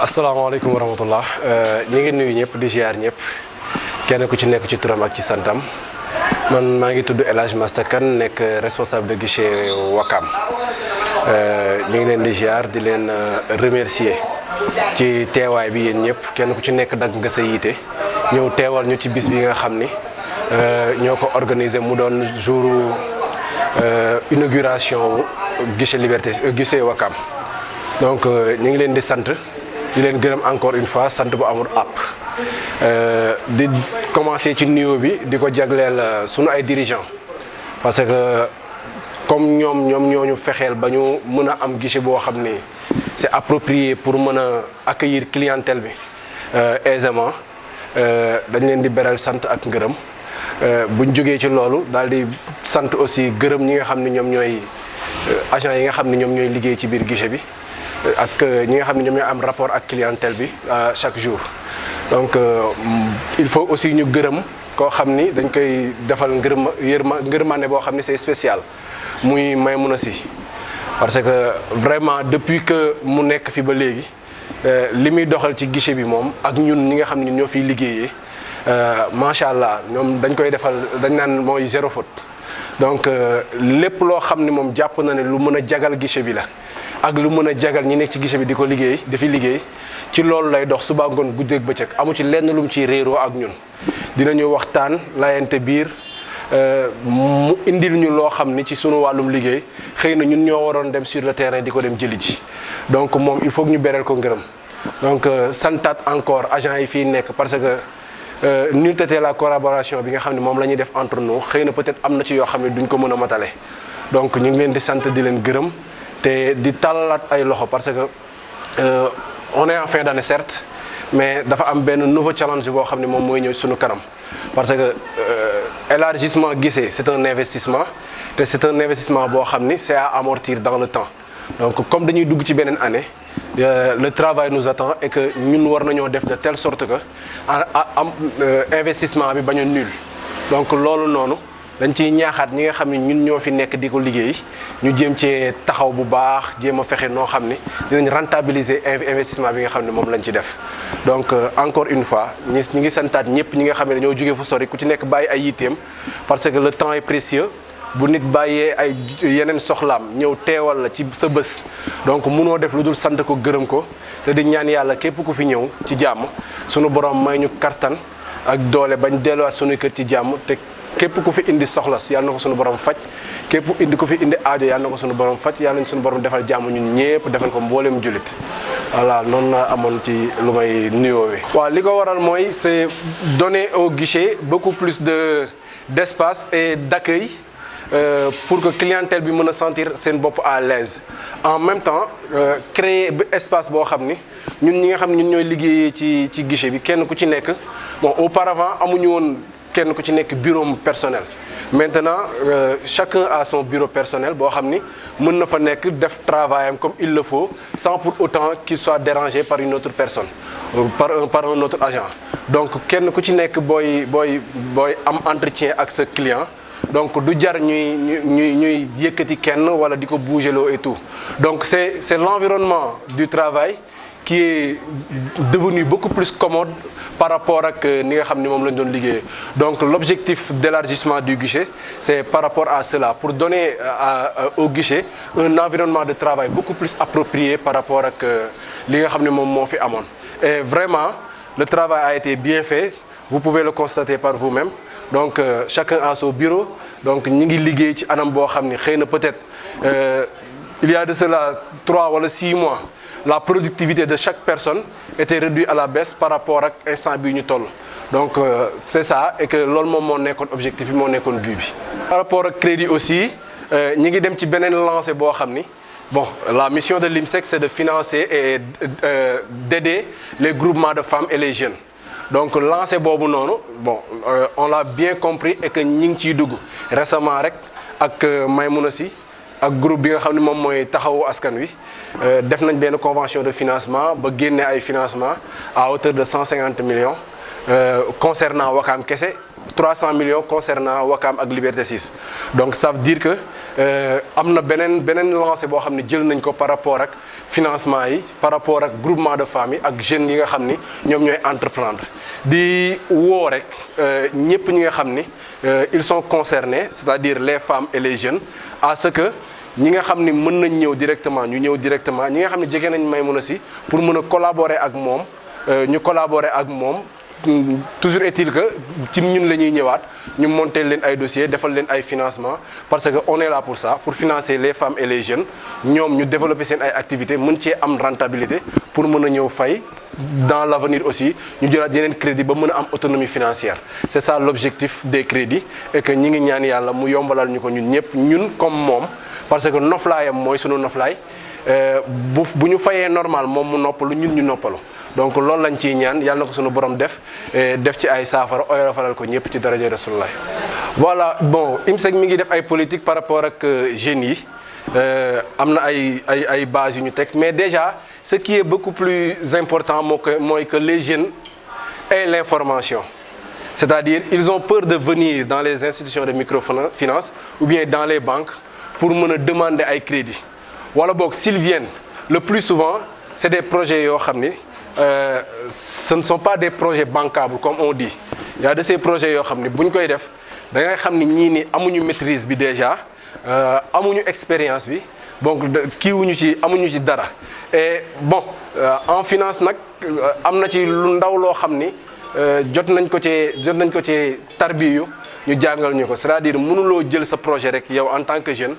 asalaamaaleykum wa rahmatullah ñu ngi nuyu ñëpp di ziar ñëpp kenn ku ci nekk ci turam ak ci santam man maa ngi tudd El Hadj Master Kane nekk responsable de guichet Wakam ñu ngi leen di ziar di leen remercier ci teewaay bi yéen ñëpp kenn ku ci nekk dagg nga sa yiite ñëw teewal ñu ci bis bi nga xam ni ñoo ko organisé mu doon jour inauguration guichet Liberté guichet Wakam donc ñu ngi leen di sant di leen gërëm encore une fois sant bu amul àpp di commencer ci nuyoo bi di ko jagleel sunu ay dirigeants parce que comme ñoom ñoo ñu fexeel ba ñu mën a am guichet boo xam ni c'est approprié pour mën a accueillir clientèle bi aisément dañ leen di beral sant ak ngërëm buñ jógee ci loolu daal di sant aussi gërëm ñi nga xam ne ñoom ñooy agents yi nga xam ne ñoom ñooy liggéey ci biir guichet bi ak ñi nga xam ne ñoom ñooy am rapport ak clientèle bi chaque jour donc il faut aussi ñu gërëm koo xam ni dañ koy defal ngërmande boo xam ni c'est spécial muy Maimouna Sy parce que vraiment depuis que mu nekk fi ba léegi li muy doxal ci guichet bi moom ak ñun ñi nga xam ne ñun ñoo fiy liggéeyee macha allah ñoom dañ koy defal dañ naan mooy zéro faute donc lépp loo xam ni moom jàpp na ne lu mën a jagal guichet bi la ak lu mën a jagal ñi nekk ci guichet bi di ko liggéey dafi liggéey ci loolu lay dox suba ngoon guddeeg bëccëg amu ci lenn lu mu ciy réeroo ak ñun dinañu waxtaan layante biir mu indil ñu loo xam ni ci sunu wàllum liggéey xëy na ñun ñoo waroon dem sur le terrain di ko dem jëli ji donc moom il faut que ñu bereel ko ngërëm donc santaat encore agents yi fii nekk parce que nul n'était la collaboration bi nga xam ne moom la ñuy def entre nous xëy na peut-être am na ci yoo xam ne duñ ko mën a matale donc ñu ngi leen di sant di leen gërëm te di tàllalaat ay loxo parce que on est en fin d'année certes mais dafa am benn nouveau challenge boo xam ne moom mooy ñëw suñu kanam parce que élargissement guichet c'est un investissement te c'est un investissement boo xam ni c'est à amortir dans le temps donc comme dañuy dugg ci beneen année le travail nous attend et que ñun war nañoo def de telle sorte que investissement bi bañ a nul donc loolu noonu dañ ciy ñaaxaat ñi nga xam ne ñun ñoo fi nekk di ko liggéey ñu jéem cee taxaw bu baax jéem a fexe noo xam ni dinañ rentabiliser investissement bi nga xam ne moom lañ ci def donc encore une fois ñi ngi santaat ñëpp ñi nga xam ne dañoo jógee fu sori ku ci nekk bàyyi ay yitteem parce que le temps est précieux bu nit bàyyee ay yeneen soxlaam ñëw teewal la ci sa bés donc munoo def lu dul sant ko gërëm ko te di ñaan yàlla képp ku fi ñëw ci jàmm sunu borom may ñu kattan ak doole bañ delluwaat sunuy kër ci jàmm te képp ku fi indi soxla yàlla na ko sunu borom faj képp indi ku fi indi aajo yàlla na ko sunu borom faj yàlla nañ sunu borom defal jàmm ñun ñëpp defal ko mboolem jullit voilà noonu la amoon ci lu may nuyoowee. waaw li ko waral mooy c'est donner au guichet beaucoup plus d'espace et d'accueil pour que clientèle bi mën a sentir seen bopp à l'aise en même temps créer espace boo xam ni ñun ñi nga xam ne ñun ñooy liggéeyee ci guichet bi kenn ku ci nekk bon auparavant amuñu woon kenn ku ci nekk bureau personnel maintenant chacun a son bureau personnel boo xam ni mën na fa nekk def travail am comme il le faut sans pour autant qu'il soit dérangé par une autre personne par un autre agent donc kenn ku ci nekk booy am entretien ak sa client donc du jar ñuy yëkkati kenn wala di ko bouger loo et tout donc c'est l'environnement du travail qui est devenu beaucoup plus commode par rapport ak ni nga xam ni moom lañ doon liggéeyee donc l'objectif d'élargissement du guichet c'est par rapport à cela pour donner au guichet un environnement de travail beaucoup plus approprié par rapport ak li nga xam ne moom moo fi amoon et vraiment le travail a été bien fait vous pouvez le constater par vous-même donc chacun a son bureau donc ñi ngi liggéey ci anam boo xam ni xëy na peut-être il y a de cela 3 wala 6 mois la productivité de chaque personne était réduite à la baisse par rapport ak instant bii ñu toll donc c'est ça et que loolu moom moo nekkoon objectif bi moo nekkoon but bi. par rapport ak crédit aussi ñi ngi dem ci beneen lancé boo xam ni bon la mission de l'IMSEC c'est de financer et d'aider les groupements de femmes et les jeunes. donc lancé boobu noonu bon on l'a bien compris et que ñi ngi ciy dugg récemment rek ak Maimouna Sy ak groupe bi nga xam ne moom mooy taxawu askan wi def nañ benn convention de financement ba génne ay financement à hauteur de 150 millions concernant Wakam kese 300 millions concernant Wakam ak Liberté 6 donc ça veut dire que am na beneen lancé boo xam ne jël nañ ko par rapport ak financement yi par rapport ak groupement de famille ak jeunes yi nga xam ni ñoom ñooy entreprendre di woo rek ñëpp ñi nga xam ni ils sont concernés c'est-à-dire les femmes et les jeunes à ce que ñi nga xam ni mën nañ ñëw directement ñu ñëw directement ñi nga xam ne jege nañ Maïmouna Sy pour mën a collaborer ak moom ñu collaborer ak moom toujours est-il que ci ñun la ñuy ñëwaat ñu monter leen ay dossiers defal leen ay financement parce que on est là pour ça pour financer les femmes et les jeunes ñoom ñu développer seen ay activités mën cee am rentabilité pour mën a ñëw fay dans l'avenir aussi ñu jëlaat yeneen crédit ba mën a am autonomie financière c'est ça l'objectif des crédits et que ñi ngi ñaan yàlla mu yombalal ñu ko ñun ñëpp ñun comme moom parce que noflaayam mooy sunu noflaay bu ñu fayee normal moom mu noppalu ñun ñu noppalu donc loolu lañ ciy ñaan yàlla na ko sunu borom def ci ay saafara oyofalal ko ñëpp ci daraja Rasulullah. Voilà bon IMSEC mi ngi def ay politique par rapport ak jeunes yi am na ay bases yu ñu teg mais déjà ce qui est beaucoup plus important mooy que les jeunes aient l'information. C'est-à-dire ils ont peur de venir dans les institutions de microfinance ou bien dans les banques pour mën a demander ay crédit wala boog s'ils viennent le plus souvent c'est des projets yoo xam ni ce ne sont pas des projets bancables comme on dit il y a de ces projets yoo xam ni bu ñu koy def da ngay xam ni ñii ni amuñu maîtrise bi déjà amuñu expérience bi donc kiiwuñu ci amuñu ci dara et bon en finance nag am na ci lu ndaw loo xam ni jot nañ ko ci tarbiyu ñu jàngal ñu ko c'est-à-dire mënuloo jël sa projet rek yow en tant que jeune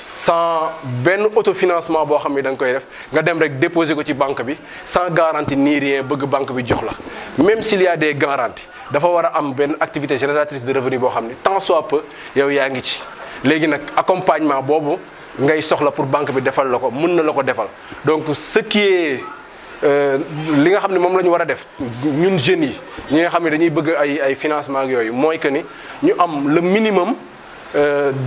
sans benn autofinancement boo xam ne da nga koy def nga dem rek déposer ko ci banque bi sans garantie ni rien bëgg banque bi jox la même s'il y a des garanties dafa war a am benn activité génératrice de revenu boo xam ne tant soit peu yow yaa ngi ci léegi nag accompagnement boobu ngay soxla pour banque bi defal la ko mën na la ko defal donc ce qui est li nga xam ne moom la ñu war a def ñun jeunes yi ñi nga xam ne dañuy bëgg ay financement ak yooyu mooy que ni ñu am le minimum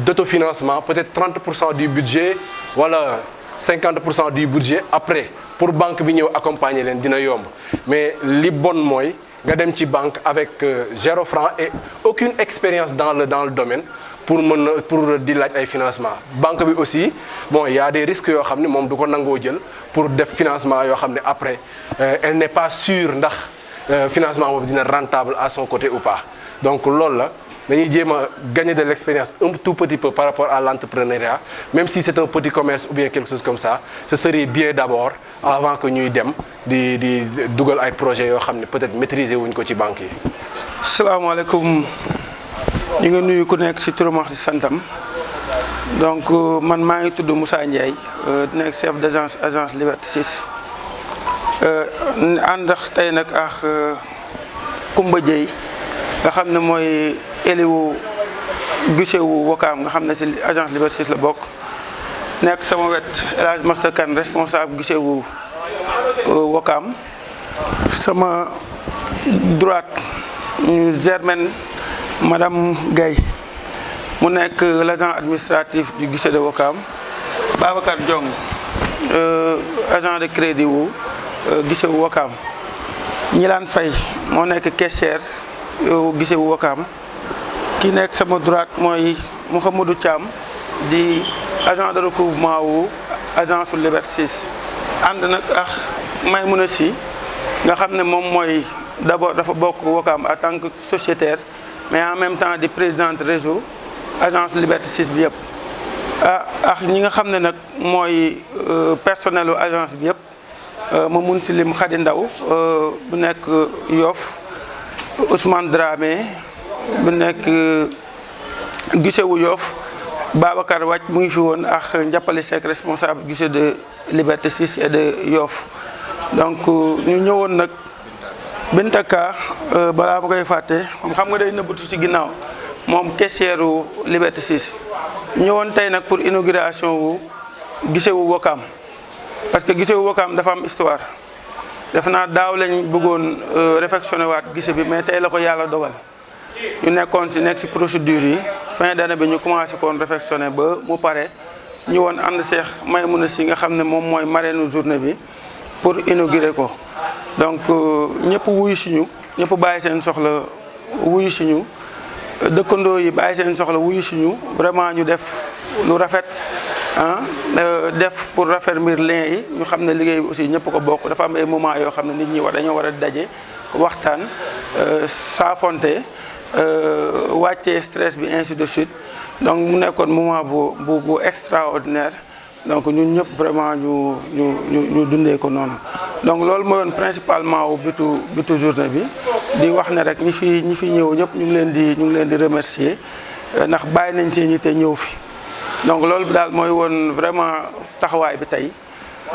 d'autofinancement peut-être 30% du budget wala 50% du budget après pour banque bi ñëw accompagner leen dina yomb mais li bon mooy nga dem ci banque avec 0 franc et aucune expérience dans le domaine pour di laaj ay financement banque bi aussi bon il y a des risques yoo xam ne moom du ko nangoo jël pour def financement yoo xam ne après elle n'est pas sûre ndax financement boobu dina rentable à son côté ou pas donc loolu la dañuy jéem a gagner de l'expérience un tout petit peu par rapport à l'entrepreneuriat même si c'est un petit commerce ou bien quelque chose comme ça ce serait bien d'abord avant que ñuy dem di dugal ay projets yoo xam ne peut-être maîtriser wuñ ko ci banque yi. salaamaaleykum ñu ngi nuyu ku nekk ci turam ak ci santam donc man maa ngi tudd Moussa Ndiaye di nekk chef d'agence Liberté 6 ànd tey nag ak Koumba Dieye nga xam ne mooy éliwu guichet wu Wakam nga xam ne ci agence Liberté 6 la bokk nekk sama wet El Hadj Master Kane responsable guichet wu Wakam sama droite Germaine madame Gaye mu nekk l'agent administratif du guichet de Wakam Babacar Diong agent de crédit wu guichet wu Wakam Ñilaan Faye moo nekk caissière guichet wu Wakam ki nekk sama droite mooy Mouhamadou Thiam di agent de recouvrement wu agence su Liberté 6 ànd nag ak Maïmouna Sy nga xam ne moom mooy d'abord dafa bokk Wakam en tant que sociétaire mais en même temps di présidente réseau agence Liberté 6 bi yëpp ak ñi nga xam ne nag mooy personnel u agence bi yëpp ma mun ci lim Khady Ndaw bu nekk Yoff Ousmane Dramé bu nekk guichet wu Yoff Babacar Wàcc mu ngi fi woon ak Ndiappali Seck responsable guichet de Liberté 6 et de Yoff donc ñu ñëwoon nag Binta Ka balaa ma koy fàtte moom xam nga day nëbbatu ci ginnaaw moom caissière wu Liberté 6 ñëwoon tey nag pour inauguration wu guichet wu Wakam parce que guichet wu Wakam dafa am histoire def naa daaw lañ bëggoon réfectionné waat guichet bi mais tey la ko yàlla dogal ñu nekk ci procédure yi fin d'année bi ñu commencé koon réfectionné ba mu pare ñu woon ànd seex Maïmouna Sy nga xam ne moom mooy marraine journée bi pour inaugurer ko donc ñëpp wuyu si ñu ñëpp bàyyi seen soxla wuyu si ñu dëkkandoo yi bàyyi seen soxla wuyu suñu vraiment ñu def lu rafet def pour raffermir lien yi ñu xam ne liggéey bi aussi ñëpp ko bokk. dafa am ay moment yoo xam ne nit ñi dañoo war a daje waxtaan saafonte wàccee stress bi ainsi de suite donc mu nekkoon moment bu extraordinaire donc ñun ñëpp vraiment ñu dundee ko noonu. donc loolu mooy woon principalement wu bitu journée bi di wax ne rek ñi fi ñëw ñëpp ñu ngi leen di remercier ndax bàyyi nañ seen yitte ñëw fi. donc loolu daal mooy woon vraiment taxawaay bi tey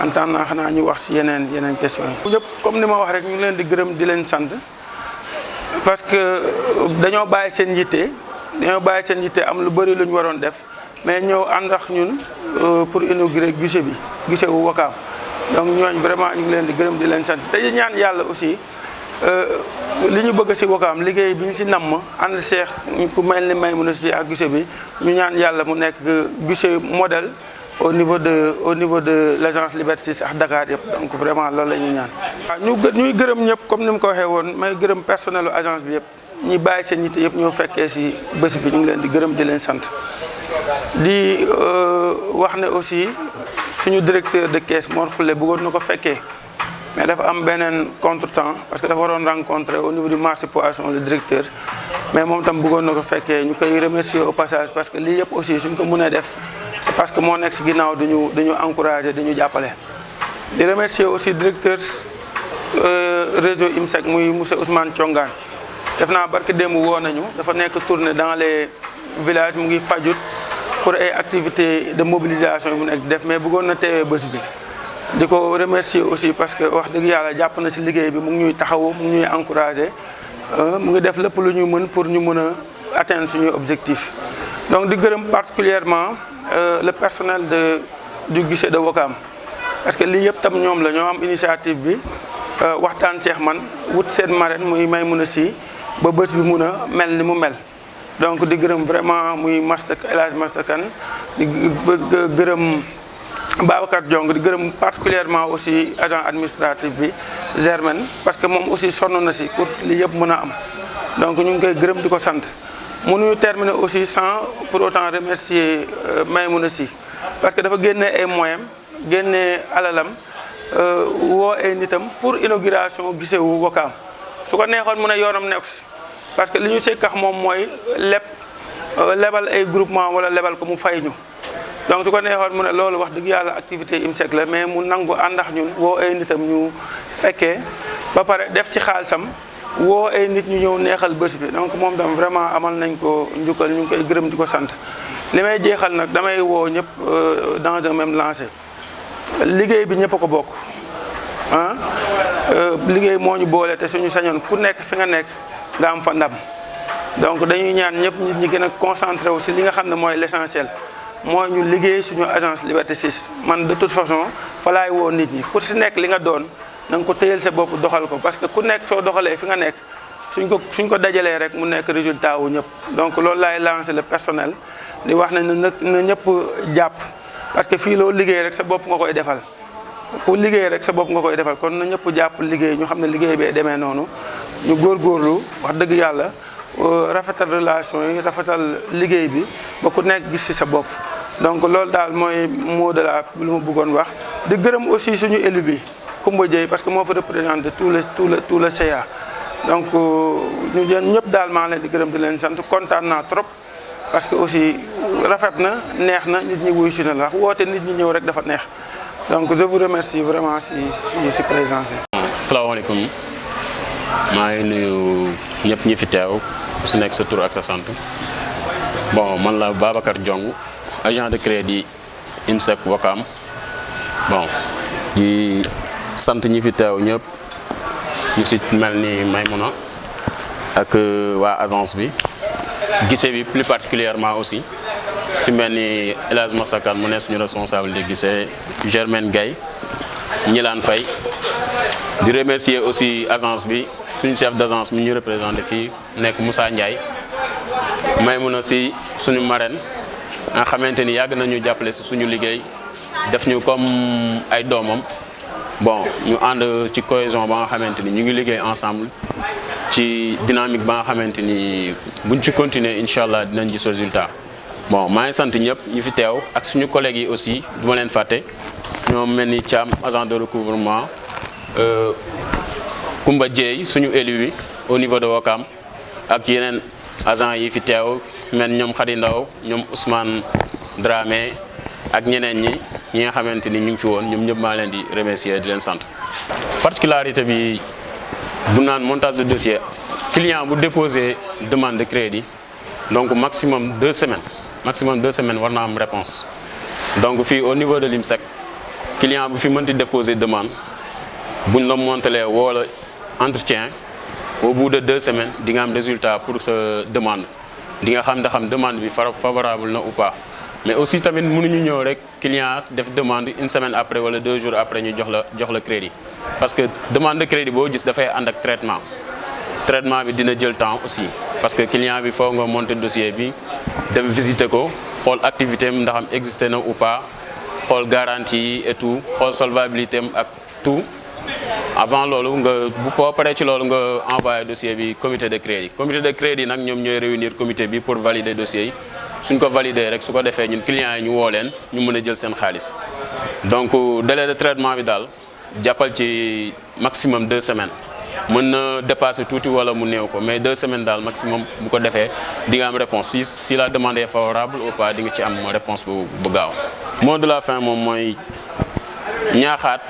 en tant que xanaa ñu wax ci yeneen questions yi. ñëpp comme ni ma wax rek ñu ngi leen di gërëm di leen sant parce que dañoo bàyyi seen yitte am lu bëri lu ñu waroon def mais ñëw ànd ak ñun pour inaugurer guichet wu Wakaam. donc ñooñu vraiment ñu ngi leen di gërëm di leen sant te ñaan yàlla aussi li ñu bëgg ci Wakaam liggéey bi ñu ci namm ànd seex ku mel ni Maïmouna Sy ak guichet bi ñu ñaan yàlla mu nekk guichet modèle au niveau de l'agence Liberté 6 ak Dakar yëpp donc vraiment loolu la ñuy ñaan. waaw ñuy gërëm ñëpp comme ni mu ko waxee woon may gërëm personnelu agence bi yëpp ñi bàyyi seen yitte yëpp ñoo fekkee ci bés bi ñu ngi leen di gërëm di leen sant di wax ne aussi suñu directeur de caisse Mor Khoule bëggoon na ko fekkee. mais dafa am beneen contretemps parce que dafa waroon rencontrer au niveau du marché poisson le directeur mais moom tam bëggoon na ko fekkee ñu koy remercier au passage parce que lii yëpp aussi suñ ko mënee def c'est parce que moo nekk ci ginnaaw dañu encourager dañu jàppale. di remercier aussi directeur réseau IMSEC muy monsieur Ousmane Thiongan def naa barke démb woo nañu dafa nekk tournée dans les villages mu ngi Fadiouth pour ay activités de mobilisation mu nekk def mais bëggoon na teewee bés bi. di ko remercier aussi parce que wax dëgg yàlla jàpp na ci liggéey bi mu ngi ñuy taxawu mu ngi ñuy encourager mu ngi def lépp lu ñu mën pour ñu mën a atteindre suñuy objectif. donc di gërëm particulièrement le personnel du guichet de Wakaam parce que lii yëpp tam ñoom la ñoo am initiative bi waxtaan ceex man wut seen marraine muy Maïmouna Sy ba bés bi mun a mel ni mu mel. donc di gërëm vraiment muy El Hadj Master Kane di gërëm Babacar Diong di gërëm particulièrement aussi agent administratif bi Germaine parce que moom aussi sonn na ci pour li yëpp mën a am donc ñu ngi koy gërëm di ko sant. mënuñu terminer aussi sans pour autant remercier Maïmouna Sy parce que dafa génne ay moyens génne alalam woo ay nitam pour inauguration guichet wu Wakaam su ko neexoon mu ne yoonam nekku ci parce que li ñu sekkax moom mooy lebal ay groupement wala lebal ko mu fay ñu. donc su ko neexoon mu ne loolu wax dëgg yàlla activité IMSEC la mais mu nangu àndax ñun woo ay nitam ñu fekkee ba pare def ci xaalisam woo ay nit ñu ñëw neexal bés bi donc moom tam vraiment amal nañ ko njukkal ñu ngi koy gërëm di ko sant. li may jeexal nag damay woo ñëpp dans un même lancé liggéey bi ñëpp a ko bokk liggéey moo ñu boole te suñu sañoon ku nekk fi nga nekk nga am fa ndam donc dañuy ñaan ñëpp nit ñi gën a concentré wu ci li nga xam ne mooy l'essentiel. mooy ñu liggéey suñu agence Liberté 6 man de toute façon fa laay woo nit ñi ku ci nekk li nga doon na nga ko téyel sa bopp doxal ko parce que ku nekk soo doxalee fi nga nekk suñ ko dajalee rek mu nekk résultat wu ñëpp. donc loolu laay lancer le personnel di wax ne na ñëpp jàpp parce que fii loo liggéey rek sa bopp nga koy defal ku liggéey rek sa bopp nga koy defal kon na ñëpp jàpp liggéey ñu xam ne liggéey bee demee noonu ñu góorgóorlu wax dëgg yàlla rafetal relation yi rafetal liggéey bi ba ku nekk gis ci sa bopp. donc loolu daal mooy mot de la lu ma bëggoon wax di gërëm aussi suñu élu bi Koumba Dieye parce que moo fa représenté tout le CA donc ñu ñëpp daal maa leen di gërëm di leen sant kontaan naa trop parce que aussi rafet na neex na nit ñi wuyu si na la woote nit ñi ñëw rek dafa neex donc je vous remercie vraiment si présence bi. asalaamaaleykum maa ngi nuyu ñëpp ñi fi teew ku si nekk sa tur ak sa sant bon man la Babacar Diong agent de crédit IMSEC Wakaam bon di sant ñi fi teew ñëpp ñu si mel ni Maïmouna ak waa agence bi guichet bi plus particulièrement aussi si mel ni El Hadj Master Kane mu ne suñu responsable de guichet Germaine Gaye Ñilaan Faye di remercier aussi agence bi suñu chef d'agence mi ñu représenté fii nekk Moussa Ndiaye Maïmouna Sy suñu marraine nga xamante ni yàgg nañu jàppale si suñu liggéey def ñu comme ay doomam bon ñu ànd ci cohésion ba nga xamante ni ñu ngi liggéey ensemble ci dynamique ba nga xamante ni buñ ci continuer incha allah dinañ gis résultat. Bon maa ngi sant ñëpp ñu fi teew ak suñu collègues yi aussi du ma leen fàtte ñoom mel ni Thiam agent de recouvrement Koumba Dieye suñu élu bi au niveau de Ouakam ak yeneen agent yi fi teew mel ñoom Khady Ndaw ñoom Ousmane Dramé ak ñeneen ñi nga xamante ni ñu ngi fi woon ñoom ñëpp maa leen di remercier di leen sant. Particularité bi bu naan montage de dossier client bu déposer demande de crédit donc maximum 2 semaines war na am réponse donc fii au niveau de l'IMSEC client bu fi mënti déposer demande buñ la montalee wala entretien au bout de 2 semaines di nga am résultat pour sa demande di nga xam ndax demande bi favorable na ou pas. Mais aussi tamit mënuñu ñëw rek client def demande 1 semaine après wala 2 jours après ñu jox la crédit parce que demande de crédit boo gis dafay ànd ak traitement bi dina jël temps aussi parce que client bi foo nga monter dossier bi dem visiter ko xool activité am ndax am existé na ou pas xool garantie et tout xool solvabilité am ak tout avant loolu nga bu ko paree ci loolu nga envoyé dossier bi comité de crédit nag ñoom ñooy réunir comité bi pour valider dossier yi suñ ko valider rek su ko defee ñun clients yi ñu woo leen ñu mën a jël seen xaalis donc délai de traitement bi daal jàppal ci maximum 2 semaines mën na dépasser tuuti wala mu néew ko mais 2 semaines daal maximum bu ko defee di nga am réponse si la demande est favorable ou pas di nga ci am réponse bu gaaw. Mot de la fin moom mooy ñaaxaat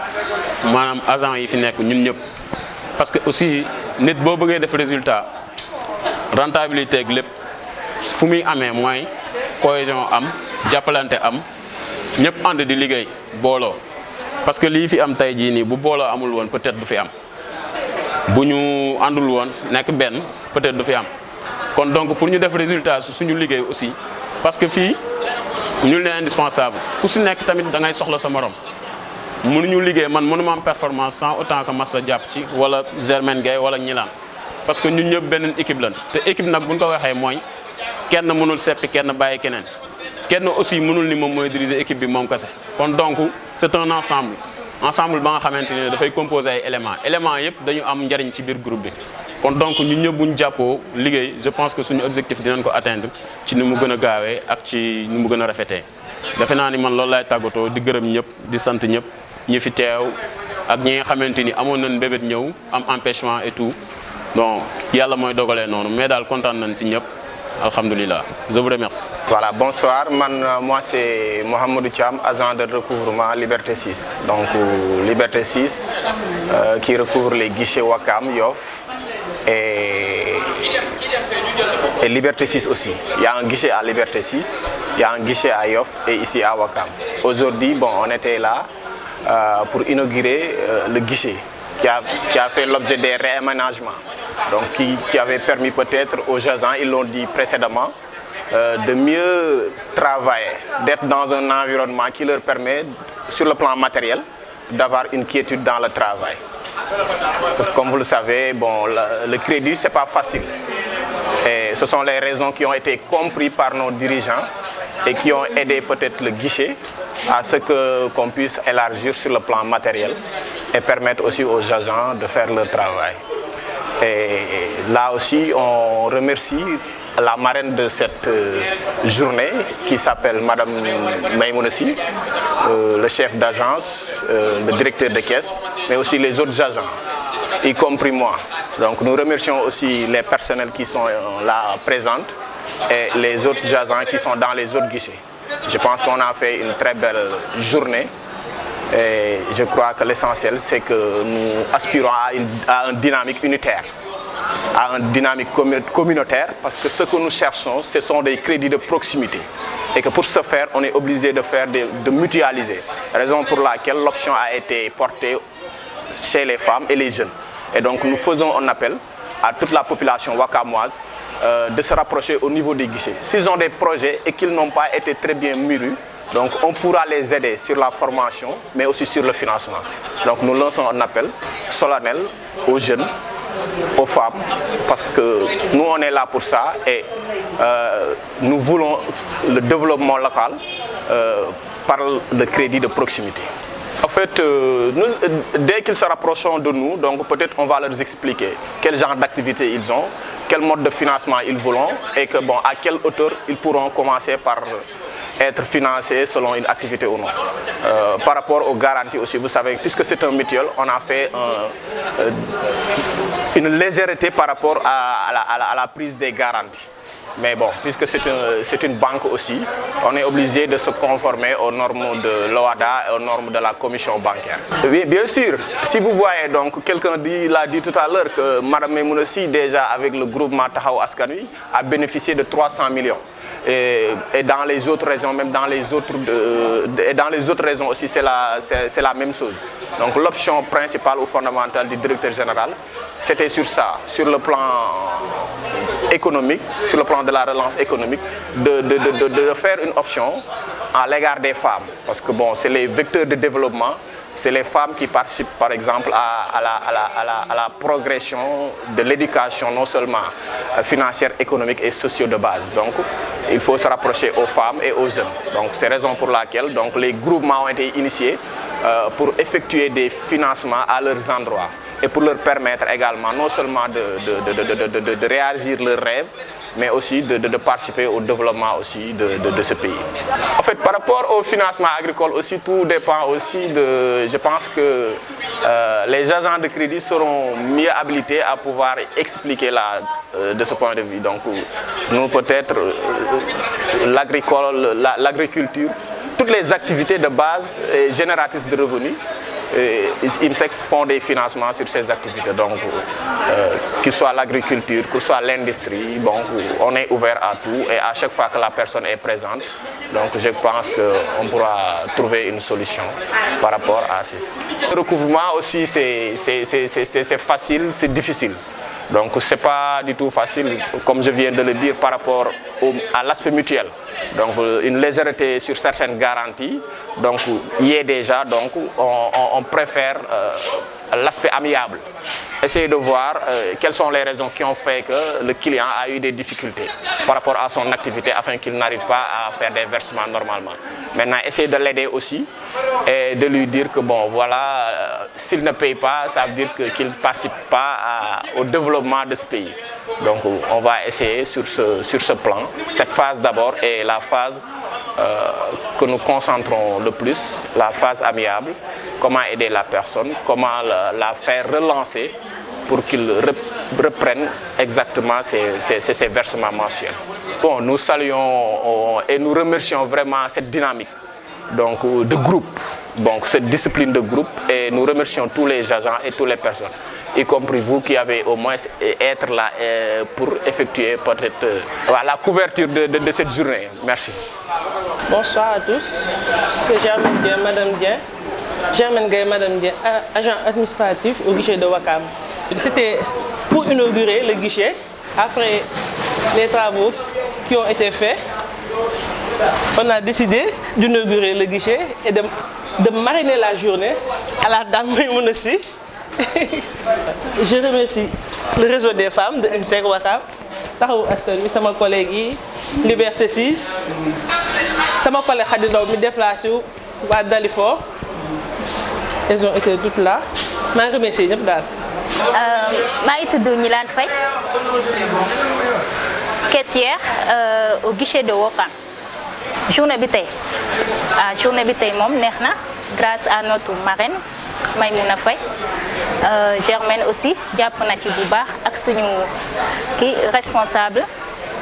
maanaam agent yi fi nekk ñun ñëpp parce que aussi nit boo bëggee def résultat rentabilité ak lépp fu muy amee mooy cohésion am jàppalante am ñëpp ànd di liggéey booloo parce que lii fi am tey jii nii bu booloo amul woon peut-être du fi am bu ñu àndul woon nekk benn peut-être du fi am kon donc pour ñu def résultat su suñu liggéey aussi parce que fii nul n'est indispensable ku si nekk tamit da ngay soxla sa morom mënuñu liggéey man mënuma am performance sans autant que Massa jàpp ci wala Germaine Gueye wala Ñilaan parce que ñun ñëpp benn équipe lañ te équipe nag buñ ko waxee mooy kenn mënul seppi kenn bàyyi keneen kenn aussi mënul ni moom mooy diriger équipe bi moom kese kon donc c'est un ensemble ba nga xamante ne dafay composer ay éléments yëpp dañu am njariñ ci biir groupe bi kon donc ñun ñëpp buñ jàppoo liggéey je pense que suñu objectif dinañ ko atteindre ci ni mu gën a gaawee ak ci ni mu gën a rafetee defe naa ni man loolu laay tàggatoo di gërëm ñëpp di sant ñëpp ñi fi teew ak ñi nga xamante ni amoon nañ mbébét ñëw am empêchement et tout bon yàlla mooy dogalee noonu mais daal kontaan nañ ci ñëpp alhamdulilah je vous remercie. Voilà, bonsoir. Moi, c'est Mohamedou Thiam, agent de recouvrement Liberté 6. Donc, Liberté 6 qui recouvre les guichets Ouakam, Yoff et Liberté 6 aussi. Il y a un guichet à Liberté 6, il y a un guichet à Yoff et ici à Ouakam. Aujourd'hui, bon, on était là pour inaugurer le guichet qui a fait l'objet des réaménagements. Donc, qui avait permis peut-être aux agents, ils l'ont dit précédemment, de mieux travailler, d'être dans un environnement qui leur permet, sur le plan matériel, d'avoir une quiétude dans le travail. Parce que comme vous le savez, bon, le crédit, c'est pas facile. Et ce sont les raisons qui ont été comprises par nos dirigeants et qui ont aidé peut-être le guichet à ce qu'on puisse élargir sur le plan matériel et permettre aussi aux agents de faire leur travail. Et là aussi, on remercie la marraine de cette journée qui s'appelle Madame Maïmounessi, le chef d'agence, le directeur de caisse, mais aussi les autres agents, y compris moi. Donc nous remercions aussi les personnels qui sont là présents et les autres agents qui sont dans les autres guichets. Je pense qu'on a fait une très belle journée. Et je crois que l'essentiel, c'est que nous aspirons à une dynamique unitaire, à une dynamique communautaire, parce que ce que nous cherchons, ce sont des crédits de proximité. Et que pour ce faire, on est obligé de mutualiser. Raison pour laquelle l'option a été portée chez les femmes et les jeunes. Et donc nous faisons un appel à toute la population wakamoise de se rapprocher au niveau des guichets. S'ils ont des projets et qu'ils n'ont pas été très bien mûris, donc on pourra les aider sur la formation, mais aussi sur le financement. Donc nous lançons un appel solennel aux jeunes, aux femmes, parce que nous on est là pour ça et nous voulons le développement local par le crédit de proximité. En fait, dès qu'ils se rapprocheront de nous, donc peut-être on va leur expliquer quel genre d'activité ils ont, quel mode de financement ils voulont et que, bon, à quelle hauteur ils pourront commencer par être financés selon une activité ou non. Par rapport aux garanties aussi, vous savez, puisque c'est un mutuel, on a fait une légèreté par rapport à la prise des garanties. Mais bon, puisque c'est une banque aussi, on est obligé de se conformer aux normes de l'OHADA et aux normes de la commission bancaire. Oui, bien sûr, si vous voyez, donc quelqu'un l'a dit tout à l'heure que Mme Memounassi, déjà avec le groupement Tahaou Askanui, a bénéficié de 300 millions. Et dans les autres régions, même dans les autres régions aussi, c'est la même chose. Donc l'option principale ou fondamentale du directeur général, c'était sur ça, sur le plan économique, sur le plan de la relance économique, de faire une option à l'égard des femmes. Parce que bon, c'est les vecteurs de développement, c'est les femmes qui participent par exemple à la progression de l'éducation, non seulement financière, économique et sociale de base. Donc il faut se rapprocher aux femmes et aux jeunes. Donc c'est la raison pour laquelle donc, les groupements ont été initiés pour effectuer des financements à leurs endroits et pour leur permettre également non seulement de réagir leurs rêves, mais aussi de participer au développement aussi de ce pays. En fait, par rapport au financement agricole aussi, tout dépend aussi de... Je pense que les agents de crédit seront mieux habilités à pouvoir expliquer de ce point de vue. Donc, nous peut-être l'agriculture, toutes les activités de base génératrices de revenus, IMSEC font des financements sur ces activités, donc qu'il soit l'agriculture, que ce soit l'industrie, bon, on est ouvert à tout et à chaque fois que la personne est présente, donc je pense qu'on pourra trouver une solution par rapport à ça. Le recouvrement aussi c'est facile, c'est difficile. Donc ce n'est pas du tout facile, comme je viens de le dire, par rapport à l'aspect mutuel. Donc une légèreté sur certaines garanties, donc y est déjà, donc on préfère l'aspect amiable. Essayer de voir quelles sont les raisons qui ont fait que le client a eu des difficultés par rapport à son activité afin qu'il n'arrive pas à faire des versements normalement. Maintenant, essayer de l'aider aussi et de lui dire que bon, voilà, s'il ne paye pas, ça veut dire qu'il ne participe pas au développement de ce pays. Donc on va essayer sur ce plan. Cette phase d'abord est la phase que nous concentrons le plus, la phase amiable, comment aider la personne, comment la faire relancer pour qu'il reprenne exactement ses versements mensuels. Bon, nous saluons et nous remercions vraiment cette dynamique donc, de groupe, donc cette discipline de groupe, et nous remercions tous les agents et toutes les personnes, y compris vous qui avez au moins être là pour effectuer peut-être la couverture de cette journée. Merci. Bonsoir à tous, c'est Germaine Gueye, Madame Gueye. Germaine Gueye, Madame Gueye, agent administratif au guichet de Ouakam. C'était pour inaugurer le guichet. Après les travaux qui ont été faits, on a décidé d'inaugurer le guichet et de mariner la journée à la dame Memounassi. Je remercie le réseau des femmes de IMSEC Ouakam, Tahaou Askanui, sama collègue yi, Liberté 6, sama collègue Khady Ndaw mi déplacé wu waa Dalifort. Elles ont été toutes là. Je remercie ñëpp daal. maa ngi tudd Gnilane Faye, caissière au guichet de Ouakam. Journée bi tey moom neex na grâce à notre marraine Maymouna Faye. Germaine aussi jàpp na ci bu baax ak suñu responsable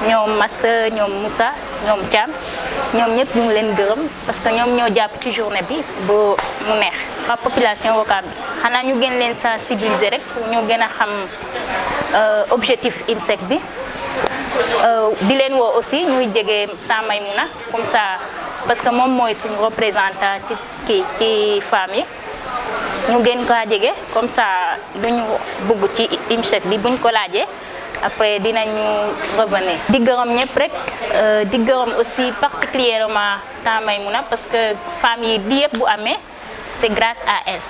ñoom Master ñoom Moussa ñoom Thiam ñoom ñëpp ñu ngi leen gërëm parce que ñoom ñoo jàpp ci journée bi ba mu neex. La population Ouakam bi xanaa ñu gën leen sensibiliser rek pour ñu gën a xam objectif IMSEC bi di leen woo aussi ñuy jege temps Maymouna comme ça parce que moom mooy suñu représentant ci femmes yi. ñu gën ko jege comme ça luñu bëgg ci IMSEC bi buñ ko laajee après dinañu revenir. di gërëm ñëpp rek di gërëm aussi particulièrement temps Maymouna parce que femmes yi bi yëpp bu amee c'est grâce à elle.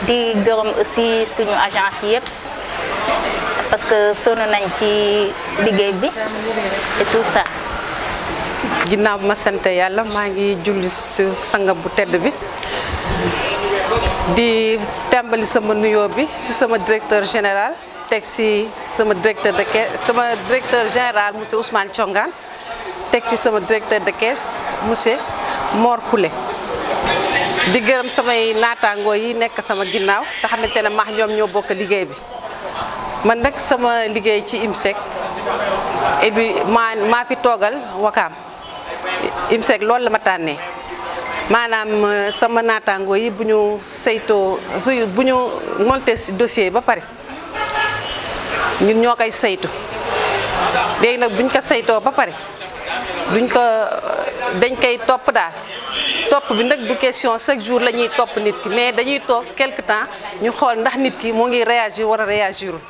di gërëm aussi suñu agence yëpp parce que sonn nañ ci liggéey bi et tout ça. ginnaaw ma sant yàlla maa ngi julli si sanga bu tedd bi di tàmbali sama nuyoo bi ci sama directeur général teg ci sama directeur de caisse sama directeur général monsieur Ousmane Thiongan teg ci sama directeur de caisse monsieur Mor Koulé di gërëm samay naataangoo yi nekk sama ginnaaw te xamante ne maax ñoom ñoo bokk liggéey bi man nag sama liggéey ci IMSEC et puis maa fi toogal Wakaam IMSEC loolu la ma tànnee maanaam sama naataangoo yi bu ñu saytoo bu ñu monté si dossier ba pare ñun ñoo koy saytu léegi nag buñ ko saytoo ba pare dañ koy topp daal topp bi nag du question chaque jour la ñuy topp nit ki mais dañuy toog quelque temps ñu xool ndax nit ki mu ngi réagir war a réagirul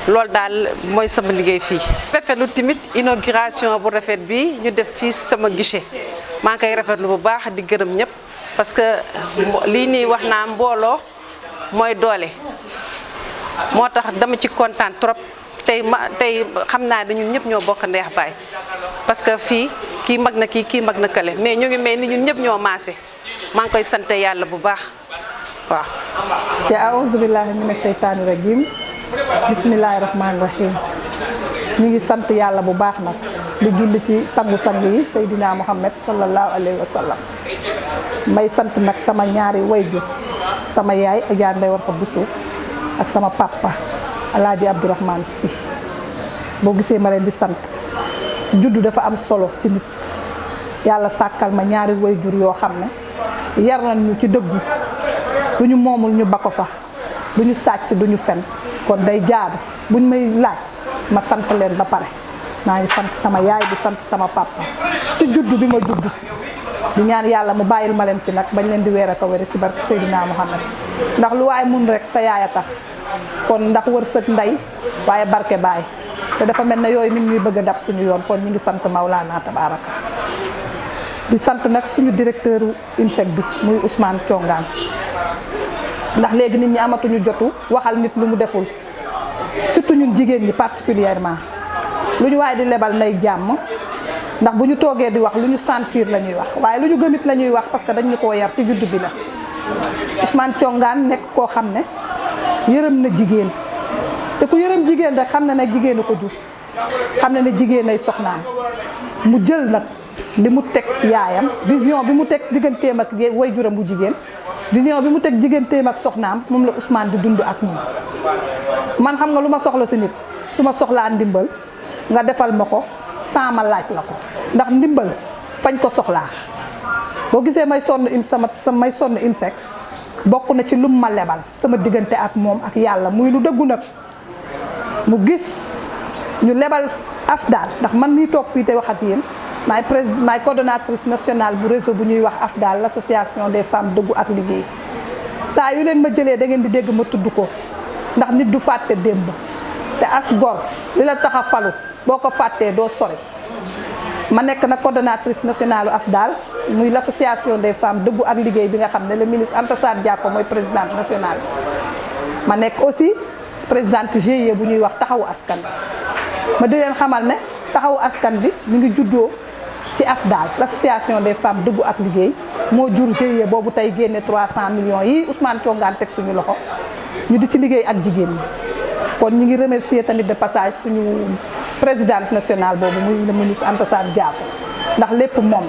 loolu daal mooy sama liggéey fii. rafetlu tamit inauguration bu rafet bi ñu def fii sama guichet maa ngi koy rafetlu bu baax di gërëm ñëpp parce que lii nii wax naa mbooloo mooy doole moo tax dama ci kontaan trop tey xam naa ne ñun ñëpp ñoo bokk ndeex baay parce que fii kii mag na kii mag na kële mais ñu ngi mel ni ñun ñëpp ñoo maase maa ngi koy sant yàlla bu baax waaw. ya auzu billahi mina sheytaani rajim bismillahi rahmaani rahim ñu ngi sant yàlla bu baax nag di julli ci sangu-sang yi Seydina Muhammad sallallahu alayhi wa sallam may sant nag sama ñaari wayjur sama yaay Adja Ndeye Warxa Bousso ak sama papa Alaaji Abdourahmane Sy boo gisee ma leen di sant juddu dafa am solo ci nit yàlla sàkkal ma ñaari wayjur yoo xam ne yar nañ ñu ci dëggu lu ñu moomul ñu ba ko fa du ñu sàcc du ñu fen kon day jaadu buñ may laaj ma sant leen ba pare maa ngi sant sama yaay di sant sama papa ci juddu bi ma juddu di ñaan yàlla mu bàyyil ma leen fi nag bañ leen di weer ak a wére ci barke Seydina Muhammad ndax lu waay mun rek sa yaay a tax kon ndax wërsëg ndey waaye barke baay te dafa mel ne yooyu nit ñuy bëgg a dab suñu yoon kon ñu ngi sant Maulana tabaraka di sant nag suñu directeur IMSEC bi muy Ousmane Thiongan ndax léegi nit ñi amatuñu jotu waxal nit lu mu deful surtout ñun jigéen ñi particulièrement lu ñu waaye di lebal nay jàmm ndax bu ñu toogee di wax lu ñu sentir la ñuy wax waaye lu ñu gëmit la ñuy wax parce que dañ ñu koo yar ci juddu bi la Ousmane Thiongan nekk koo xam ne yërëm na jigéen te ku yërëm jigéen rek xam na ne jigéen a ko jur xam na ne jigéen ay soxnaam mu jël nag li mu teg yaayam vision bi mu teg digganteem ak waajuram bu jigéen vision bi mu teg digganteem ak soxnaam moom la Ousmane di dund ak ñun man xam nga lu ma soxla si nit su ma soxlaa ndimbal nga defal ma ko sans ma laaj la ko ndax ndimbal fañ ko soxlaa boo gisee may sonn may sonn IMSEC bokk na ci lum ma lebal sama diggante ak moom ak yàlla muy lu dëggu nag mu gis ñu lebal AFDAL ndax man mii toog fii te wax ak yéen maay coordonnatrice nationale bu réseau bu ñuy wax AFDAL l'association des femmes dëggu ak liggéey saa yu leen ma jëlee da ngeen di dégg ma tudd ko ndax nit du fàtte démb te as gor li la tax a falu boo ko fàttee doo sori ma nekk nag coordonnatrice nationale AFDAL muy l'association des femmes dëggu ak liggéey bi nga xam ne le ministre Anta Sarr Diacko mooy présidente nationale ma nekk aussi présidente GIE bu ñuy wax taxawu askan bi ma di leen xamal ne taxawu askan bi mi ngi juddoo ci AFDAL l'association des femmes dëggu ak liggéey moo jur GIE boobu tey génne 300 millions yi Ousmane Thiongan teg suñu loxo ñu di ci liggéey ak jigéen ñi kon ñu ngi remercier tamit de passage suñu présidente nationale boobu muy le ministre Anta Sarr Diacko ndax lépp moom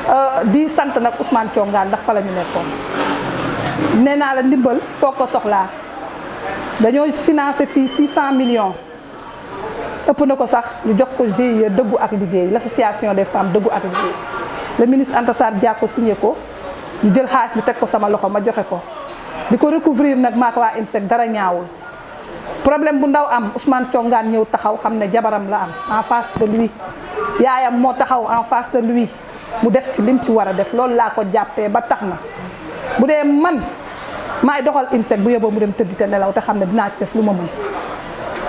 la di sant nag Ousmane Thiongan ndax fa la ñu nekkoon nee naa la ndimbal foo ko soxlaa dañoo financé fii 600 millions ëpp na ko sax ñu jox ko GIE dëggu ak liggéey l'association des femmes dëggu ak liggéey le ministre Anta Sarr Diacko signé ko ñu jël xaalis bi teg ko sama loxo ma joxe ko di ko recouvrir nag maa ko waa IMSEC dara ñaawul problème bu ndaw am Ousmane Thiongan ñëw taxaw xam ne jabaram la am en face de lui yaayam moo taxaw en face de lui mu def ci lim ci war a def loolu laa ko jàppee ba tax na bu dee man maay doxal IMSEC bu yeboo mu dem tëdd te nelaw te xam ne dinaa ci def lu ma mën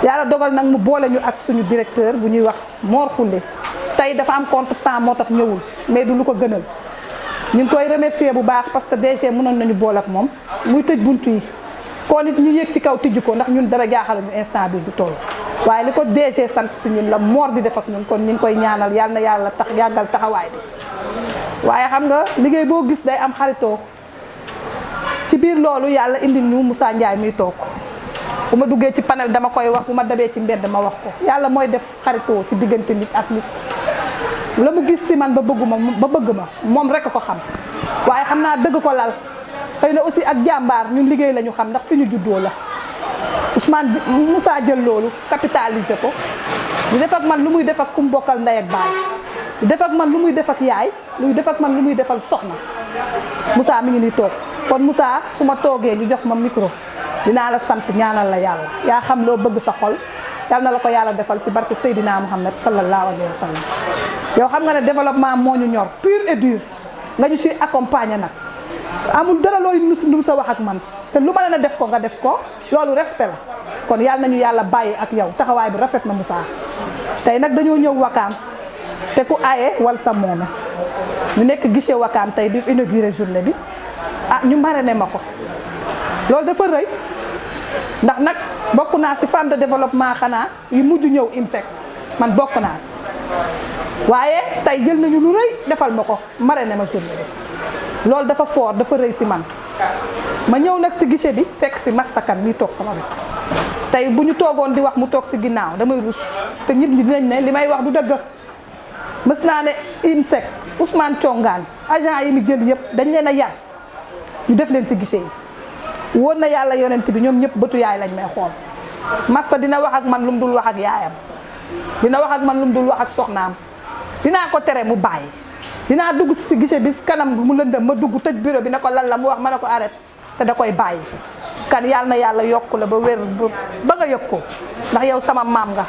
yàlla dogal nag mu boole ñu ak suñu directeur bu ñuy wax Mor Koulé tey dafa am contretemps moo tax ñëwul mais du lu ko gënal ñu ngi koy remercier bu baax parce que DG mënoon nañu boole ak moom muy tëj buntu yi kon it ñu yéeg ci kaw tijji ko ndax ñun dara jaaxal ñu instant bi du toll waaye li ko DG sant si ñun la Mor di def ak ñun kon ñu ngi koy ñaanal yàlla na yàlla tax yàggal taxawaay bi waaye xam nga liggéey boo gis day am xaritoo ci biir loolu yàlla indil ñu Moussa Ndiaye muy toog bu ma duggee ci panel dama koy wax bu ma dabee ci mbedd ma wax ko yàlla mooy def xaritoo ci diggante nit ak nit la mu gis si man ba bëgg ma moom rek a ko xam waaye xam naa dëgg ko lal xëy na aussi ak jàmbaar ñun liggéey la ñu xam ndax fi ñu juddoo la Ousmane Moussa jël loolu capitaliser ko di def ak man lu muy def ak kum bokkal ndey ak baay di def ak man lu muy def ak yaay luy def ak man lu muy defal soxna Moussa mi ngi nii toog kon Moussa su ma toogee ñu jox ma micro dinaa la sant ñaanal la yàlla yaa xam loo bëgg sa xol yal na la ko yàlla defal ci barke Seydina Muhammad sallallahu alayhi wa sallam yow xam nga ne développement moo ñu ñor pur et dur nga ñu siy accompagner nag amul dara looy nus sa wax ak man te lu ma leen a def ko nga def ko loolu respect la kon yàlla nañu yàlla bàyyi ak yow taxawaay bi rafet na Moussa tey nag dañoo ñëw Wakaam te ku aaye wal sa moome ñu nekk guichet Wakaam tey di inauguré journée bi ñu marraine ma ko loolu dafa rëy ndax nag bokk naa si femme de développement xanaa yi mujj ñëw IMSEC man bokk naa si waaye tey jël nañu lu rëy defal ma ko marraine ma journée bi loolu dafa fort dafa rëy si man ma ñëw nag si guichet bi fekk fi mastakan mi toog sama wet tey bu ñu toogoon di wax mu toog si ginnaaw damay rus te nit ñi dinañ ne li may wax du dëgg mës naa ne IMSEC Ousmane Thiongaan agent yi mu jël yëpp dañ leen a yar ñu def leen si guichet yi wóor na yàlla yonent bi ñoom ñëpp bëtu yaay lañ may xool masta dina wax ak man lu mu dul wax ak yaayam dina wax ak man lu mu dul wax ak soxnaam dinaa ko tere mu bàyyi dinaa dugg si guichet bi kanam mu lëndëm ma dugg tëj bureau bi ne ko lan la mu wax ma ne ko arrête te da koy bàyyi kan yàlla na yàlla yokku la ba wér ba nga yëg ko ndax yow sama maam nga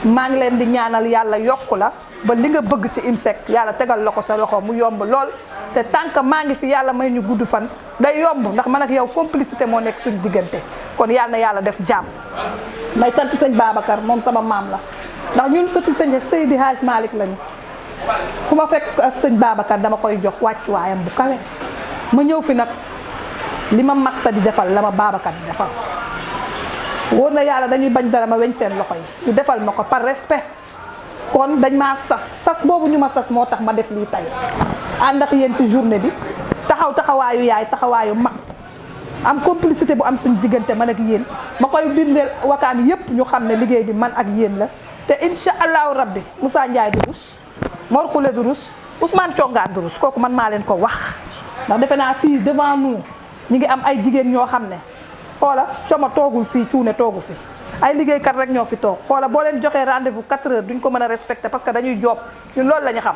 maa ngi leen di ñaanal yàlla yokku la ba li nga bëgg ci IMSEC yàlla tegal la ko sa loxo mu yomb lool te tant que maa ngi fi yàlla may ñu gudd fan day yomb ndax man ak yow complicité moo nekk suñu diggante kon yàlla na yàlla def jàmm may sant sëñ Babacar moom sama maam la ndax ñun sëti sëñ Seydi Hadj Malick lañu fu ma fekk sëñ Babacar dama koy jox wàcc waayam bu kawe ma ñëw fi nag li ma masta di defal la ma Babacar di defal wóor na yàlla dañuy bañ dara ma weñ seen loxo yi ñu defal ma ko par respect kon dañ maa sas boobu ñu ma sas moo tax ma def lii tey ànd ak yéen ci journée bi taxawaayu yaay taxawaayu mag am complicité bu am suñu diggante man ak yéen ma koy bindeel Wakaam yépp ñu xam ne liggéey bi man ak yéen la te incha allahu rabbi Moussa Ndiaye du rus Mor Khoule du rus Ousmane Thiongaan du rus kooku man maa leen ko wax ndax defe naa fii devant nous ñi ngi am ay jigéen ñoo xam ne xoola coma toogul fii cuune toogu fi ay liggéeykat rek ñoo fi toog xoola boo leen joxee rendez-vous 4 heures duñ ko mën a respecter parce que dañuy job ñun loolu la ñu xam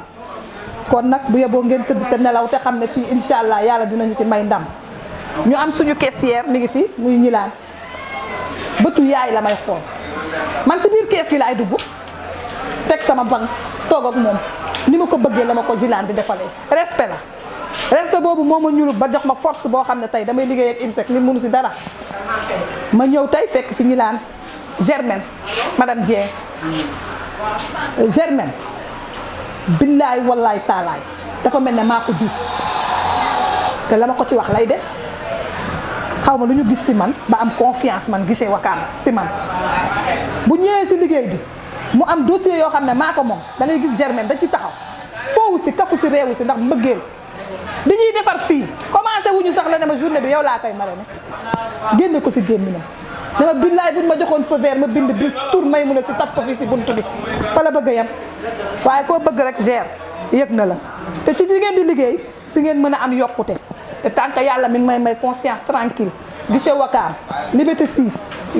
kon nag bu yeboo ngeen tëdd te nelaw te xam ne fii incha allah yàlla dinañu ci may ndam ñu am suñu caissière mi ngi fi muy ñilaan bëtu yaay la may xool man si biir kees gi laay dugg teg sama bank toog ak moom ni ma ko bëggee la ma ko Zilane di defalee respect la respect boobu moo ma ñuul ba jox ma force boo xam ne tey damay liggéey ak IMSEC ni mënu si dara ma ñëw tey fekk fi ñilaan Germaine madame Dieng Germaine billaay wallaay taalaay dafa mel ne maa ko jur te la ma ko ci wax lay def xaw ma lu ñu gis si man ba am confiance man guichet Wakaam si man bu ñëwee si liggéey bi mu am dossier yoo xam ne maa ko moom da ngay gis Germaine da ci taxaw foowu si kafu si réewu si ndax mbëggeel bi ñuy defar fii commencé wuñu sax la ne ma journée bi yow laa koy marraine génne ko si gémminam dama billaay buñ ma joxoon feu vert ma bind bi tur may mun a si taf ko fii si buntu bi fa la bëgg a yem waaye koo bëgg rek gère yëg na la te ci li ngeen di liggéey si ngeen mën a am yokkute te tant que yàlla mi ngi may conscience tranquille guichet Wakaam Liberté 6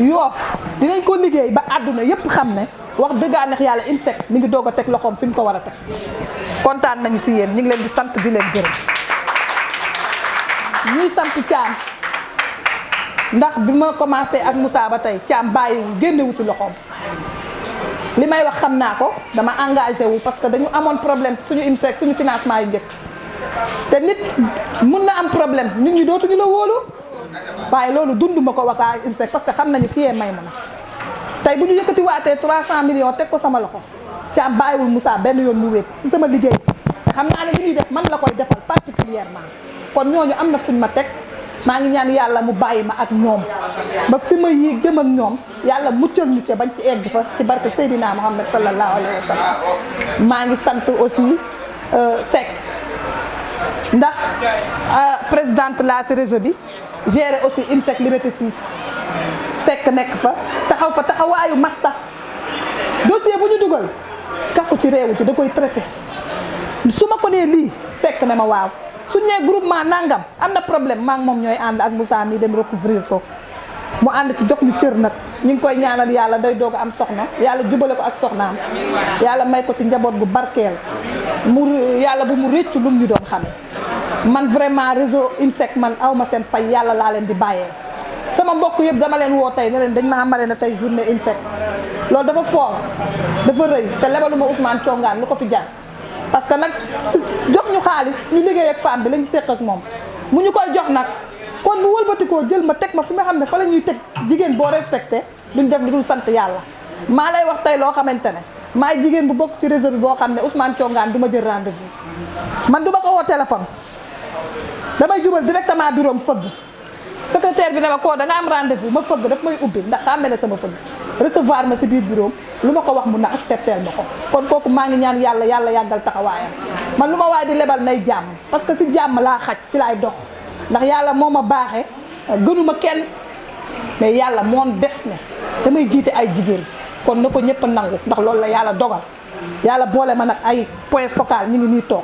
Yoff dinañ ko liggéey ba àdduna yépp xam ne wax dëggaa neex yàlla IMSEC mi ngi doog a teg loxoom fi mu ko war a teg kontaan nañu si yéen ñu ngi leen di sant di leen gërëm ñuy sant Thiam ndax bi ma commencé ak Moussa ba tey Thiam bàyyiwul génnewu si loxoom li may wax xam naa ko dama engagé wu parce que dañu amoon problème suñu IMSEC suñu financement yu njëkk te nit mun na am problème nit ñi dootuñu la wóolu waaye loolu dunduma ko Wakaam IMSEC parce que xam nañu kii yee may ma na tey bu ñu yëkkati waatee 300 millions teg ko sama loxo Thiam bàyyiwul Moussa benn yoon mu wéet si sama liggéey te xam naa ne li ñuy def man la koy defal particulièrement kon ñooñu am na fuñ ma teg maa ngi ñaan yàlla mu bàyyi ma ak ñoom ba fi ma yi jëm ak ñoom yàlla muccal ñu ca bañ ci egg fa ci barke Seydina Muhammad sallallahu alayhi wa sallam maa ngi sant aussi Seck ndax présidente la si réseau bi gérer aussi IMSEC Liberté 6 Seck nekk fa taxaw fa taxawaayu masta dossier bu ñu dugal kafu ci réewu ci da koy traité su ma ko nee lii Seck ne ma waaw suñ nee groupement nangam am na problème maa ngi moom ñooy ànd ak Moussa mi dem recouvrir ko mu ànd ci jox ñu cër nag ñu ngi koy ñaanal yàlla day doog a am soxna yàlla jubale ko ak soxnaam yàlla may ko ci njaboot gu barkeel yàlla bu mu réccu lum ñu doon xamee man vraiment réseau IMSEC man aw ma seen fay yàlla laa leen di bàyyee sama mbokk yëpp dama leen woo tey ne leen dañ ma amale na tey journée IMSEC loolu dafa fort dafa rëy te lebaluma Ousmane Thiongaan lu ko fi jar parce que nag jox ñu xaalis ñu liggéey ak femme bi lañu séq ak moom mu ñu koy jox nag kon bu wëlbatikoo jël ma teg ma fi nga xam ne fa la ñuy teg jigéen boo respecté duñ def lu dul sant yàlla maa lay wax tey loo xamante ne maay jigéen bu bokk ci réseau bi boo xam ne Ousmane Thiongaan du ma jël rendez-vous man du ma ko woo téléphone damay jubal directement bureau am fëgg secrétaire bi ne ma koo da nga am rendez-vous ma fëgg daf may ubbi ndax xàmme na sama fëgg recevoir ma si biir bureau lu ma ko wax mun na accepter ma ko kon kooku maa ngi ñaan yàlla yàggal taxawaayam man lu ma waay di lebal nay jàmm parce que si jàmm laa xaj si laay dox ndax yàlla moo ma baaxee gënuma kenn mais yàlla moon def ne damay jiite ay jigéen kon na ko ñëpp nangu ndax loolu la yàlla dogal yàlla boole ma nag ay point focal ñu ngi nii toog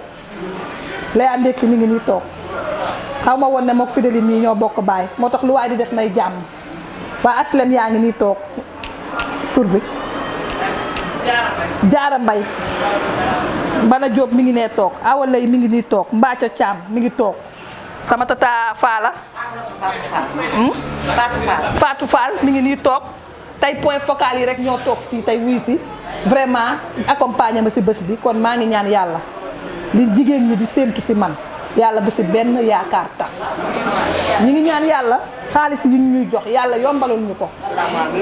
laya ndekki ñu ngi nii toog xaw ma woon ne mook Fidéli mii ñoo bokk bàyyi moo tax lu waay di def nay jàmm waa HLM yaa ngi nii toog tur bi Jaara Mbay Bana Jóob mi ngi nee toog Awa Lay mi ngi nii toog Mbaaco Caam mi ngi toog sama tata Faala Fatou Fall mi ngi nii toog tey point focal yi rek ñoo toog fii tey wuy si vraiment accompagner ma si bés bi kon maa ngi ñaan yàlla li jigéen ñi di séentu si man yàlla bu si benn yaakaar tas ñi ngi ñaan yàlla xaalis yi ñu ñuy jox yàlla yombalul ñu ko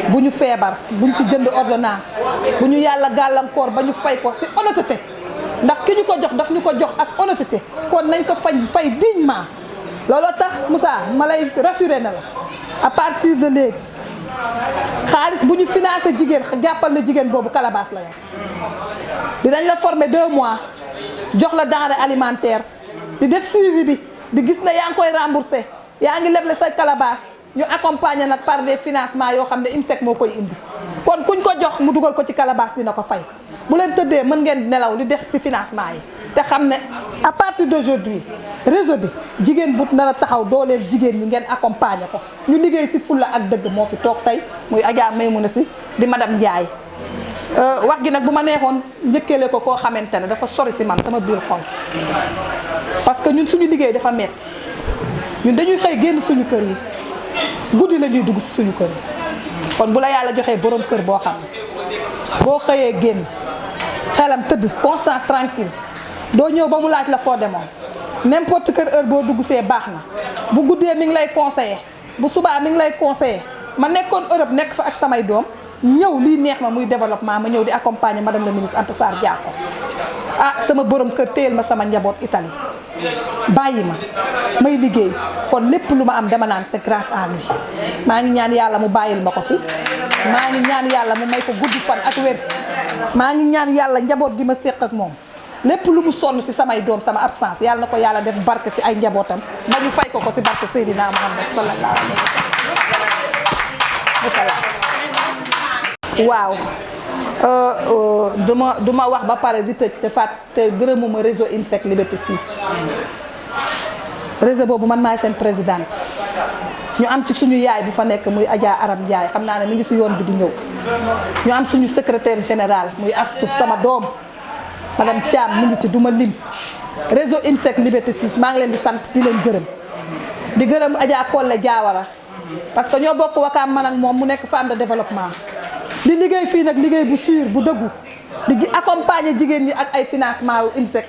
bu ñu feebar bu ñu ci jënd ordonnance bu ñu yàlla gàllankoor ba ñu fay ko si honnêteté ndax ki ñu ko jox daf ñu ko jox ak honnêteté kon nañ ko fay dignement looloo tax Moussa ma lay rassuré na la à partir de léegi xaalis bu ñu financé jigéen jàppal na jigéen boobu calebasse la yow dinañ la former 2 mois jox la denrée alimentaire di def suivi bi di gis ne yaa ngi koy remboursé yaa ngi leble sa calebasse ñu accompagner nag par des financements yoo xam ne IMSEC moo koy indi kon kuñ ko jox mu dugal ko ci calebasse dina ko fay bu leen tëddee mën ngeen nelaw li des ci financement yi te xam ne à partir d'aujourd'hui réseau bi jigéen bu nar a taxaw dooleel jigéen ñi ngeen accompagner ko ñu liggéey ci fulla ak dëgg moo fi toog tey muy Adja Maymuna Si di madame Ndiaye wax gi nag bu ma neexoon njëkkeele ko koo xamante ne dafa sori ci man sama biir xol parce que ñun suñu liggéey dafa metti ñun dañuy xëy génn suñu kër yi guddi la ñuy dugg ci suñu kër yi kon bu la yàlla joxee borom kër boo xam ne boo xëyee génn xelam tëdd constant tranquille doo ñëw ba mu laaj la foo demoon n'importe quelle heure boo dugg see baax na bu guddee mi ngi lay conseiller bu subaa mi ngi lay conseiller ma nekkoon Europe nekk fa ak samay doom ñëw lii neex ma muy développement ma ñëw di accompagner madame la ministre Anta Sarr Diacko ah sama borom kër téyel ma sama njaboot Italie bàyyi ma may liggéey kon lépp lu ma am dama naan c'est grâce à lui maa ngi ñaan yàlla mu bàyyil ma ko fi maa ngi ñaan yàlla mu may ko gudd fan ak wér maa ngi ñaan yàlla njaboot gi ma séq ak moom lépp lu mu sonn ci samay doom sama absence yàlla na ko yàlla def barke ci ay njabootam ba ñu fay ko ci barke Seydina Muhammad sallallahu alayhi wa sallam waaw duma wax ba pare di tëj te gërëmuma réseau IMSEC Liberté 6 réseau boobu man maay seen présidente ñu am ci suñu yaay bu fa nekk muy Adja Aram Ndiaye xam naa ne mi ngi ci yoon bi di ñëw ñu am suñu secrétaire général muy Astou sama doom madame Thiam mi ngi ci duma lim réseau IMSEC Liberté 6 maa ngi leen di sant di leen di gërëm Adja Kolle Diawara parce que ñoo bokk Wakaam man ak moom mu nekk femme de développement di liggéey fii nag liggéey bu sûr bu dëggu di accompagner jigéen ñi ak ay financement yu IMSEC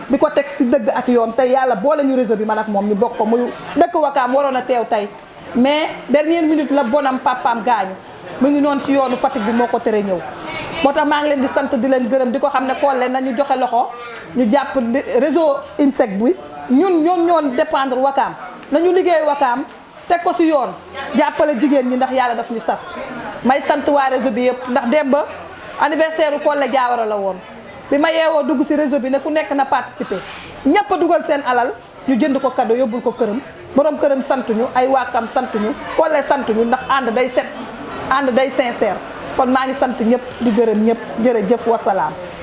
di ko teg ci dëgg ak yoon tey yàlla boole ñu réseau bi man ak moom ñu bokk ko muy dëkk Wakaam waroon a teew tey mais dernière minute la bonam papaam gaañu mu ngi noonu ci yoonu Fatick bi moo ko tere ñëw moo tax maa ngi leen di sant di leen gërëm di ko xam ne Kolle nañu joxe loxo ñu jàpp réseau IMSEC bi ñoon dépendre Wakaam nañu liggéey Wakaam teg ko ci yoon jàppale jigéen ñi ndax yàlla daf ñu sas may sant waa réseau bi yëpp ndax démb ba anniversaire u Kolle Diawara la woon bi ma yeewoo dugg ci réseau bi ne ku nekk na participer ñëpp a dugal seen alal ñu jënd ko cadeau yóbbul ko këram borom këram santuñu ay waakam santuñu Collé santuñu ndax ànd day set ànd day sincère kon maa ngi sant ñëpp di gërëm ñëpp jërëjëf wasalaam